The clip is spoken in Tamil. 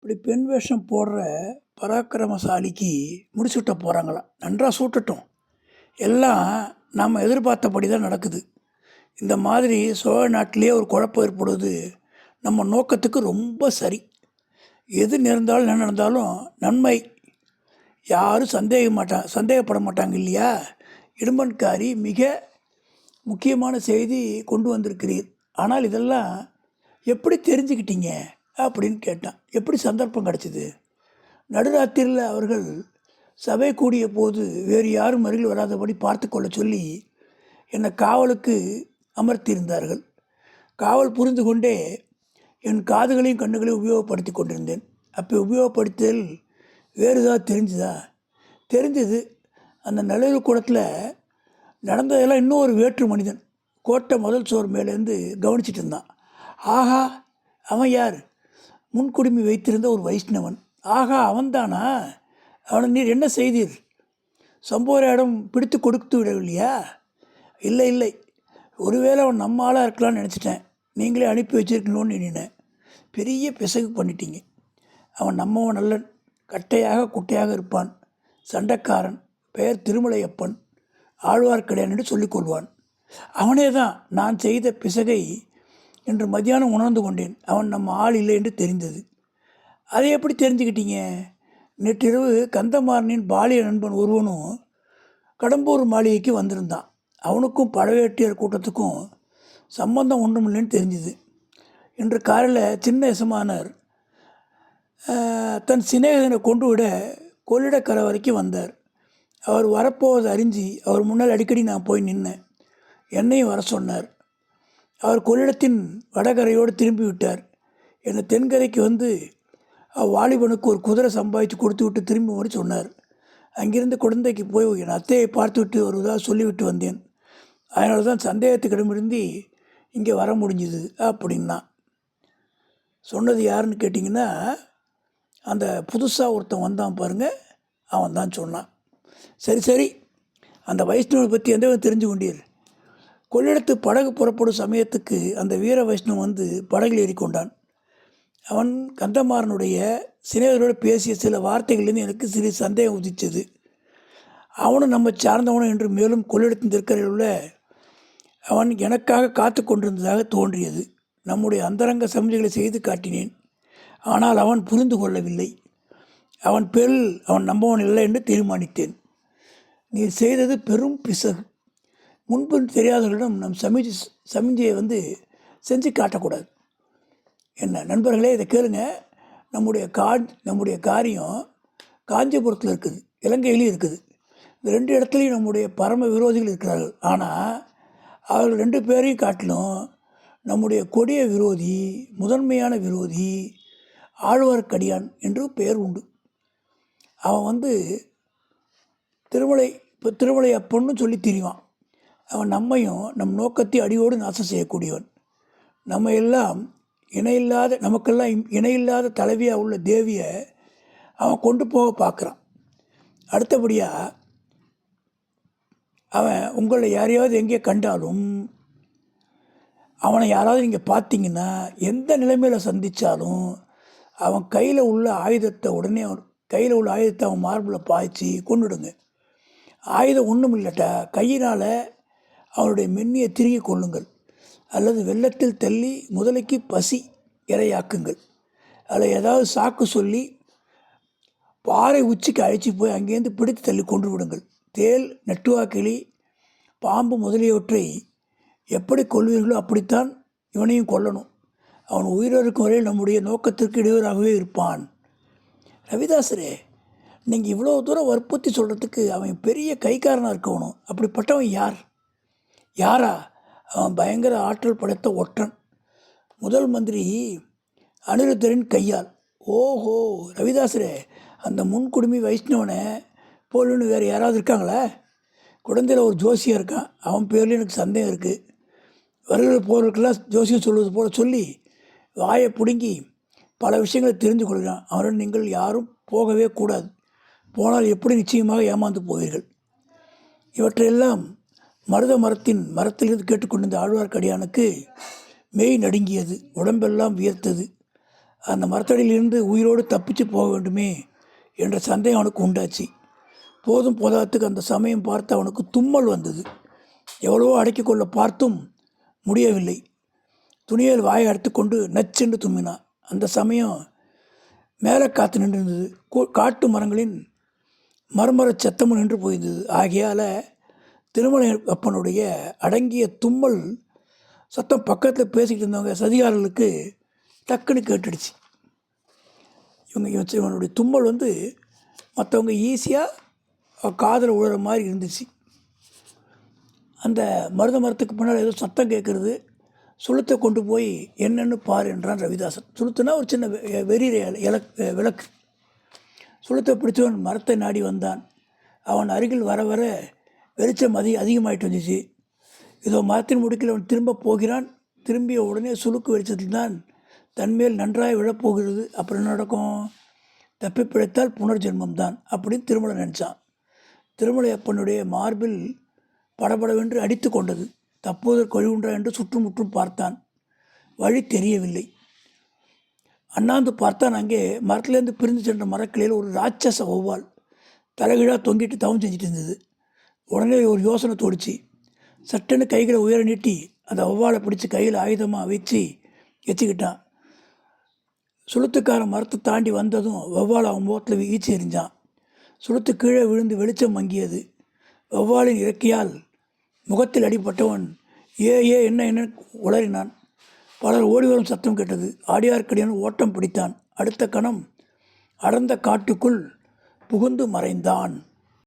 இப்படி பெண் வேஷம் போடுற பராக்கிரமசாலிக்கு முடிச்சுட்ட போகிறாங்களாம். நன்றாக சூட்டட்டும். எல்லாம் நாம் எதிர்பார்த்தபடி தான் நடக்குது. இந்த மாதிரி சோழ நாட்டிலே ஒரு குழப்பம் ஏற்படுவது நம்ம நோக்கத்துக்கு ரொம்ப சரி. எது நேர்ந்தாலும் என்ன நடந்தாலும் நன்மை. யாரும் சந்தேகப்பட மாட்டாங்க இல்லையா? இடும்பன்காரி மிக முக்கியமான செய்தி கொண்டு வந்திருக்கிறீர். ஆனால் இதெல்லாம் எப்படி தெரிஞ்சுக்கிட்டீங்க அப்படின்னு கேட்டான். எப்படி சந்தர்ப்பம் கிடச்சிது? நடுராத்திரியில் அவர்கள் சபை கூடிய போது வேறு யாரும் அருகில் வராதபடி பார்த்து கொள்ள சொல்லி என்னை காவலுக்கு அமர்த்தியிருந்தார்கள். காவல் புரிந்து கொண்டே என் காதுகளையும் கண்ணுகளையும் உபயோகப்படுத்தி கொண்டிருந்தேன். அப்போ உபயோகப்படுத்தல் வேறு ஏதாவது தெரிஞ்சுதா? தெரிஞ்சது. அந்த நல்லூர் கூடத்தில் நடந்ததெல்லாம் இன்னும் ஒரு வேற்று மனிதன் கோட்டை முதல் சோர் மேலேருந்து கவனிச்சிட்டு இருந்தான். ஆஹா, அவன் யார்? முன்குடுமி வைத்திருந்த ஒரு வைஷ்ணவன். ஆஹா, அவன்தானா? அவனை நீர் என்ன செய்தீர்? சம்போரையிடம் பிடித்து கொடுத்து விடவில்லையா? இல்லை இல்லை, ஒருவேளை அவன் நம்ம ஆளாக இருக்கலாம்னு நினச்சிட்டேன். நீங்களே அனுப்பி வச்சிருக்கணும்னு எண்ணினேன். பெரிய பிசகு பண்ணிட்டீங்க. அவன் நம்மவன் நல்லன். கட்டையாக குட்டையாக இருப்பான். சண்டைக்காரன். பெயர் திருமலையப்பன். ஆழ்வார்க்கடியான் என்று சொல்லிக்கொள்வான். அவனே தான். நான் செய்த பிசகை இன்று மத்தியானம் உணர்ந்து கொண்டேன். அவன் நம்ம ஆள் இல்லை என்று தெரிந்தது. அதை எப்படி தெரிஞ்சுக்கிட்டீங்க? நேற்றிரவு கந்தமாறனின் பாலிய நண்பன் ஒருவனும் கடம்பூர் மாளிகைக்கு வந்திருந்தான். அவனுக்கும் பழவேட்டியர் கூட்டத்துக்கும் சம்பந்தம் ஒன்றுமில்லைன்னு தெரிஞ்சுது. இன்று காலையில் சின்ன எசமானர் தன் சிநேகிதனை கொண்டு விட கொள்ளிடக்கரை வரைக்கும் வந்தார். அவர் வரப்போவதை அறிஞ்சு அவர் முன்னால் அடிக்கடி நான் போய் நின்னேன். என்னையும் வர சொன்னார். அவர் கொள்ளிடத்தின் வடகரையோடு திரும்பி விட்டார். என்னை தென்கரைக்கு வந்து வாலிபனுக்கு ஒரு குதிரை சம்பாதிச்சு கொடுத்து விட்டு திரும்பி மாதிரி சொன்னார். அங்கிருந்து குழந்தைக்கு போய் என் அத்தையை பார்த்து விட்டு வருவதாக சொல்லிவிட்டு வந்தேன். அதனால தான் சந்தேகத்துக்கிடமிருந்து இங்கே வர முடிஞ்சுது அப்படின்னா. சொன்னது யாருன்னு கேட்டிங்கன்னா, அந்த புதுசாக ஒருத்தன் வந்தான் பாருங்கள், அவன் தான் சொன்னான். சரி சரி, அந்த வைஷ்ணவனை பற்றி எந்த தெரிஞ்சு கொண்டீர்? கொள்ளிடத்து படகு புறப்படும் சமயத்துக்கு அந்த வீர வைஷ்ணவன் வந்து படகில் ஏறிக்கொண்டான். அவன் கந்தமாறனுடைய சிநேகரோடு பேசிய சில வார்த்தைகள்லேருந்து எனக்கு சிறு சந்தேகம் உதித்தது. அவனும் நம்ம சார்ந்தவனும் என்று மேலும் கொள்ளிடத்தின் தெற்கரையில் உள்ள அவன் எனக்காக காத்து கொண்டிருந்ததாக தோன்றியது. நம்முடைய அந்தரங்க சமஞ்சைகளை செய்து காட்டினேன். ஆனால் அவன் புரிந்து கொள்ளவில்லை. அவன் பேரில் அவன் நம்பவன் இல்லை என்று தீர்மானித்தேன். நீ செய்தது பெரும் பிசகு. முன்பு தெரியாதவர்களிடம் நம் சமிஞ்சையை வந்து செஞ்சு காட்டக்கூடாது. என்ன நண்பர்களே, இதை கேளுங்க. நம்முடைய காரியம் காஞ்சிபுரத்தில் இருக்குது, இலங்கையிலையும் இருக்குது. இந்த ரெண்டு இடத்துலையும் நம்முடைய பரம விரோதிகள் இருக்கிறார்கள். ஆனால் அவர்கள் ரெண்டு பேரையும் காட்டிலும் நம்முடைய கொடிய விரோதி, முதன்மையான விரோதி ஆழ்வார்க்கடியான் என்று பெயர் உண்டு. அவன் வந்து திருமலை அப்பன்னு சொல்லி திரிவான். அவன் நம்மையும் நம் நோக்கத்தை அடியோடு நாசம் செய்யக்கூடியவன். நமக்கெல்லாம் இணையில்லாத தலைவியாக உள்ள தேவியை அவன் கொண்டு போக பார்க்குறான். அடுத்தபடியாக அவன் உங்களை யாரையாவது எங்கே கண்டாலும், அவனை யாராவது நீங்கள் பார்த்தீங்கன்னா எந்த நிலைமையில் சந்தித்தாலும் அவன் கையில் உள்ள ஆயுதத்தை அவன் மார்பில் பாய்ச்சி கொண்டுடுங்க. ஆயுதம் ஒன்றும் இல்லட்டா கையினால் அவனுடைய மென்னியை திருகி கொள்ளுங்கள், அல்லது வெள்ளத்தில் தள்ளி முதலைக்கு பசி இரையாக்குங்கள். அதில் ஏதாவது சாக்கு சொல்லி பாறை உச்சிக்கு அழைச்சி போய் அங்கேருந்து பிடித்து தள்ளி கொண்டு விடுங்கள். தேல், நெட்டுவாக்கிளி, பாம்பு முதலியவற்றை எப்படி கொள்வீர்களோ அப்படித்தான் இவனையும் கொல்லணும். அவன் உயிரிழக்கும் வரையில் நம்முடைய நோக்கத்திற்கு இடையூறாகவே இருப்பான். ரவிதாசரே, நீங்கள் இவ்வளோ தூரம் வற்புறுத்தி சொல்கிறதுக்கு அவன் பெரிய கைக்காரனாக இருக்கணும். அப்படிப்பட்டவன் யாரா? அவன் பயங்கர ஆற்றல் படைத்த ஒற்றன். முதல் மந்திரி அனிருத்தரின் கையால். ஓஹோ ரவிதாசரே, அந்த முன்குடுமி வைஷ்ணவனை போலுன்னு வேறு யாராவது இருக்காங்களா? குழந்தையில் ஒரு ஜோசியம் இருக்கான். அவன் பேரில் எனக்கு சந்தேகம் இருக்குது. வருகிற போர்களுக்கெல்லாம் ஜோசியம் சொல்வது போல சொல்லி வாயை பிடுங்கி பல விஷயங்களை தெரிந்து கொள்கிறான். அவருடன் நீங்கள் யாரும் போகவே கூடாது. போனால் எப்படி நிச்சயமாக ஏமாந்து போவீர்கள். இவற்றையெல்லாம் மரத்திலிருந்து கேட்டுக்கொண்டிருந்த ஆழ்வார்க்கடியானுக்கு மெய் நடுங்கியது. உடம்பெல்லாம் வியர்த்தது. அந்த மரத்தடியிலிருந்து உயிரோடு தப்பிச்சு போக வேண்டுமே என்ற சந்தேகம் அவனுக்கு உண்டாச்சு. போதும் போதாத்துக்கு அந்த சமயம் பார்த்து அவனுக்கு தும்மல் வந்தது. எவ்வளவோ அடக்கிக் கொள்ள பார்த்தும் முடியவில்லை. துணியில் வாயை அறுத்துக்கொண்டு நச்சென்று தும்மினான். அந்த சமயம் மேலே காற்று நின்றிருந்தது. காட்டு மரங்களின் மரமரச் சத்தமும் நின்று போயிருந்தது. ஆகையால் திருமலை அப்பனுடைய அடங்கிய தும்மல் சத்தம் பக்கத்தில் பேசிக்கிட்டு இருந்தவங்க சதிகாரர்களுக்கு டக்குன்னு கேட்டுடுச்சு. இவனுடைய தும்மல் மற்றவங்க ஈஸியாக காதில் விழுற மாதிரி இருந்துச்சு. அந்த மருதமரத்துக்கு பின்னால் ஏதோ சத்தம் கேட்குறது. சுளுத்தை கொண்டு போய் என்னென்னு பார் என்றான் ரவிதாசன். சுளுத்துனா ஒரு சின்ன வெறி விளக்கு. சுளுத்தை பிடிச்சவன் மரத்தை நாடி வந்தான். அவன் அருகில் வர வர வெளிச்சம் அதிகமாகிட்டு வந்துச்சு. இதோ மரத்தின் முடுக்கில் அவன் திரும்ப போகிறான். திரும்பிய உடனே சுளுக்கு வெளிச்சத்தில் தான் தன்மேல் நன்றாக விழப்போகிறது. அப்புறம் என்ன நடக்கும்? தப்பி பிழைத்தால் புனர்ஜென்மம் தான் அப்படின்னு திருமலை நினச்சான். திருமலை அப்பனுடைய மார்பில் படபடவென்று அடித்து கொண்டது. தப்போதற்கு வழி உண்டா என்று சுற்றுமுற்றும் பார்த்தான். வழி தெரியவில்லை. அண்ணாந்து பார்த்தான். அங்கே மரத்திலேருந்து பிரிந்து சென்ற மரக்கிளையில் ஒரு ராட்சச ஒவ்வால் தலைகீழாக தொங்கிட்டு தவம் செஞ்சுட்டு இருந்தது. உடனே ஒரு யோசனை தோடிச்சு. சட்டென்னு கைகளை உயர நீட்டி அந்த ஒவ்வாலை பிடிச்சி கையில் ஆயுதமாக வச்சுக்கிட்டான். சுளுத்துக்காரன் மரத்தை தாண்டி வந்ததும் வௌவால் அவன் முகத்தில் ஈச்சி எறிஞ்சான். சுளுத்து கீழே விழுந்து வெளிச்சம் மங்கியது. வௌவாலின் இறக்கையால் முகத்தில் அடிப்பட்டவன் என்ன உளறினான். பலர் ஓடிவரும் சத்தம் கேட்டது. ஆடியார்க்கடியான் ஓட்டம் பிடித்தான். அடுத்த கணம் அடர்ந்த காட்டுக்குள் புகுந்து மறைந்தான்.